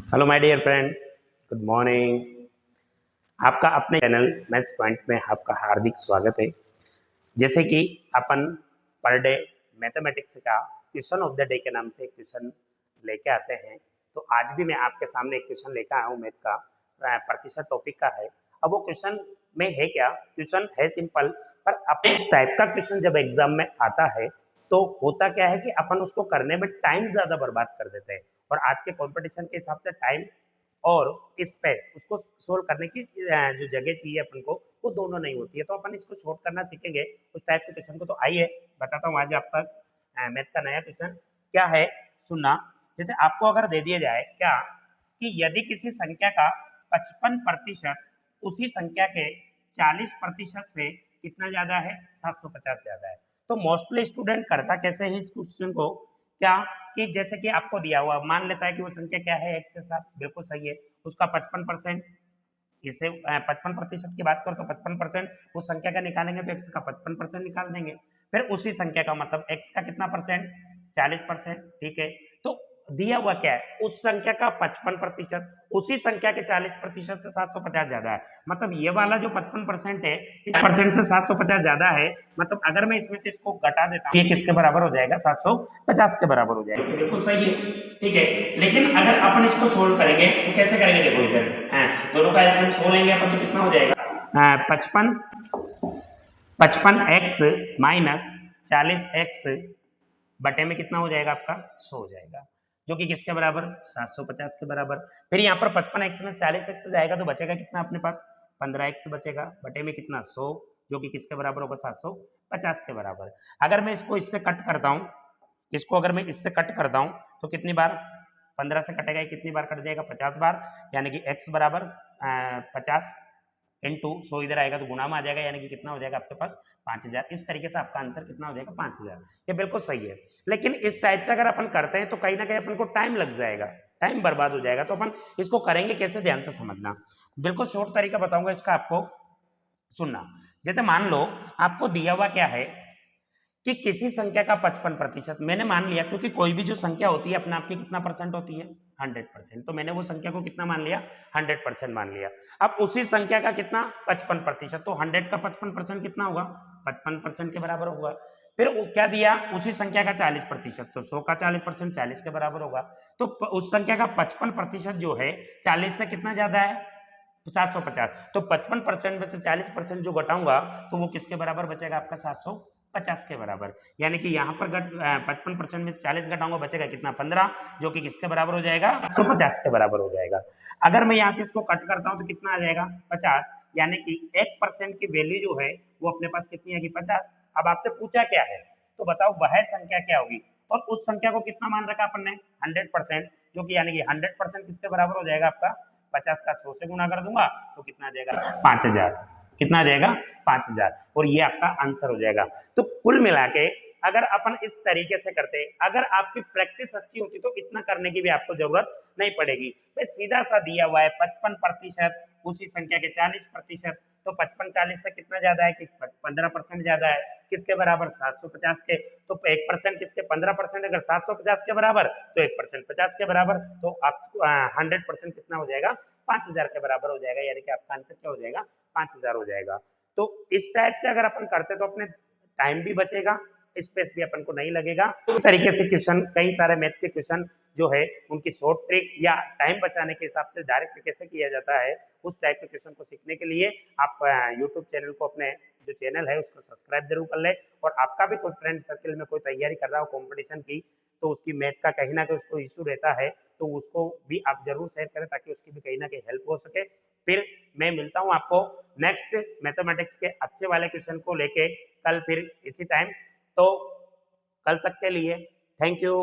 Hello my dear friend, good morning. आपका अपने channel maths point में आपका हार्दिक स्वागत है। जैसे कि अपन पर डे मैथमेटिक्स का क्वेश्चन ऑफ द डे के नाम से एक क्वेश्चन लेके आते हैं, तो आज भी मैं आपके सामने एक क्वेश्चन लेकर आया हूँ। मैथ का प्रतिशत टॉपिक का है। अब वो क्वेश्चन में है क्या, क्वेश्चन है सिंपल, पर अपने इस टाइप का क्वेश्चन जब एग्जाम में आता है तो होता क्या है कि अपन उसको करने में टाइम ज्यादा बर्बाद कर देते हैं। और आज के कंपटीशन के हिसाब से टाइम और स्पेस उसको सोल्व करने की जो जगह चाहिए अपन को, वो दोनों नहीं होती है। तो अपन इसको शॉर्ट करना सीखेंगे उस टाइप के क्वेश्चन को। तो आइए बताता हूँ आज आपका मैथ का नया क्वेश्चन क्या है, सुनना। जैसे आपको अगर दे दिया जाए क्या कि यदि किसी संख्या का 55% उसी संख्या के 40% से कितना ज्यादा है, 750 ज्यादा है। तो मोस्टली स्टूडेंट करता कैसे है इस क्वेश्चन को, क्या कि जैसे कि आपको दिया हुआ मान लेता है कि वो संख्या क्या है, 1 से 7, बिल्कुल सही है। उसका 55%, इसे 55% की बात करो तो 55% उस संख्या का निकालेंगे तो x का 55% निकाल देंगे। फिर उसी संख्या का मतलब x का कितना परसेंट, 40%, ठीक है। तो दिया हुआ क्या है, उस संख्या का 55%, उसी संख्या के 40% से 750 ज्यादा है। मतलब ये वाला जो 55% है, इस परसेंट से 750 ज्यादा है। मतलब अगर मैं इसमें से इसको घटा देता हूँ, ये किसके बराबर हो जाएगा, 750 के बराबर हो जाएगा। बिल्कुल सही है, ठीक है। लेकिन अगर अपन इसको सोल्व करेंगे तो कैसे करेंगे, देखो इधर दोनों का एलसीएम 100 लेंगे अपन तो कितना हो जाएगा, 55x माइनस 40x बटे में कितना हो जाएगा आपका, 100 हो जाएगा, जो कि किसके बराबर, 750 के बराबर। फिर यहाँ पर 55x में 40x जाएगा तो बचेगा कितना अपने पास, 15x बचेगा, बटे में कितना, 100, जो कि किसके बराबर होगा, 750 के बराबर। अगर मैं इसको इससे कट करता हूँ, इसको अगर मैं इससे कट करता हूँ तो कितनी बार, 15 से कटेगा, कितनी बार कट जाएगा, 50 बार। यानी कि x बराबर 50 इंटू 100 इधर आएगा तो गुना में आ जाएगा, यानी कि कितना हो जाएगा आपके पास, 5000। इस तरीके से आपका आंसर कितना हो जाएगा, 5000। ये बिल्कुल सही है। लेकिन इस टाइप से अगर अपन करते हैं तो कहीं ना कहीं अपन को टाइम लग जाएगा, टाइम बर्बाद हो जाएगा। तो अपन इसको करेंगे कैसे, ध्यान से समझना। बिल्कुल शॉर्ट तरीका बताऊंगा इसका, आपको सुनना। जैसे मान लो आपको दिया हुआ क्या है कि किसी संख्या का 55%, मैंने मान लिया, क्योंकि कोई भी जो संख्या होती है अपने आप की कितना परसेंट होती है, 100%। तो मैंने वो संख्या को कितना मान लिया, 100% मान लिया। अब उसी संख्या का कितना, 55%, तो 100 का 55% कितना होगा, 55% के बराबर होगा। फिर क्या दिया, उसी संख्या का 40%, तो 100 का 40% 40 के बराबर होगा। तो उस संख्या का 55% जो है 40 से कितना ज्यादा है, 750। तो 55% में से 40% जो घटाऊंगा तो वो किसके बराबर बचेगा आपका, 750 के बराबर। यानी कि यहाँ पर 55% में 40 घटाऊंगा, बचेगा कितना, 15, जो कि किसके बराबर हो जाएगा, 750 के बराबर हो जाएगा। अगर मैं यहाँ से इसको कट करता हूँ तो कितना आ जाएगा, 50। यानी कि 1% की वैल्यू जो है वो अपने पास कितनी आएगी, 50। अब आपसे पूछा क्या है, तो बताओ वह संख्या क्या होगी। और उस संख्या को कितना मान रखा अपन ने, 100%, जो कि यानी कि 100% किसके बराबर हो जाएगा आपका, 50 का 100 से गुना कर दूंगा तो कितना आ जाएगा, 5000। कितना आ जाएगा, 5000। और ये आपका आंसर हो जाएगा। तो कुल मिला के अगर अपन इस तरीके से करते, अगर आपकी प्रैक्टिस अच्छी होती तो इतना करने की भी आपको जरूरत नहीं पड़ेगी। भाई सीधा सा दिया हुआ है 55% उसी संख्या के 40%, तो 55 40 से कितना ज्यादा है, 15% ज्यादा है, किसके बराबर, 750 के। तो 1% किसके, 15% अगर 750 के बराबर तो 1% 50 के बराबर। तो आप 100% कितना हो जाएगा, 5000 के बराबर हो जाएगा। यानी कि आपका आंसर क्या हो जाएगा, 5000 हो जाएगा। तो इस टाइप से अगर अपन करते तो अपने टाइम भी बचेगा, स्पेस भी अपन को नहीं लगेगा। इस तरीके से क्वेश्चन, कई सारे मैथ के क्वेश्चन जो है उनकी शॉर्ट ट्रिक या टाइम बचाने के हिसाब से डायरेक्ट कैसे किया जाता है, उस टाइप के क्वेश्चन को सीखने के लिए आप यूट्यूब चैनल को, अपने जो चैनल है उसको सब्सक्राइब जरूर कर ले। और आपका भी कोई फ्रेंड सर्किल में कोई तैयारी कर रहा हो कंपटीशन की, तो उसकी मैथ का कहीं ना कहीं उसको इशू रहता है, तो उसको भी आप जरूर शेयर करें ताकि उसकी भी कहीं ना कहीं हेल्प हो सके। फिर मैं मिलता हूँ आपको नेक्स्ट मैथमेटिक्स के अच्छे वाले क्वेश्चन को लेके कल, फिर इसी टाइम। तो कल तक के लिए थैंक यू।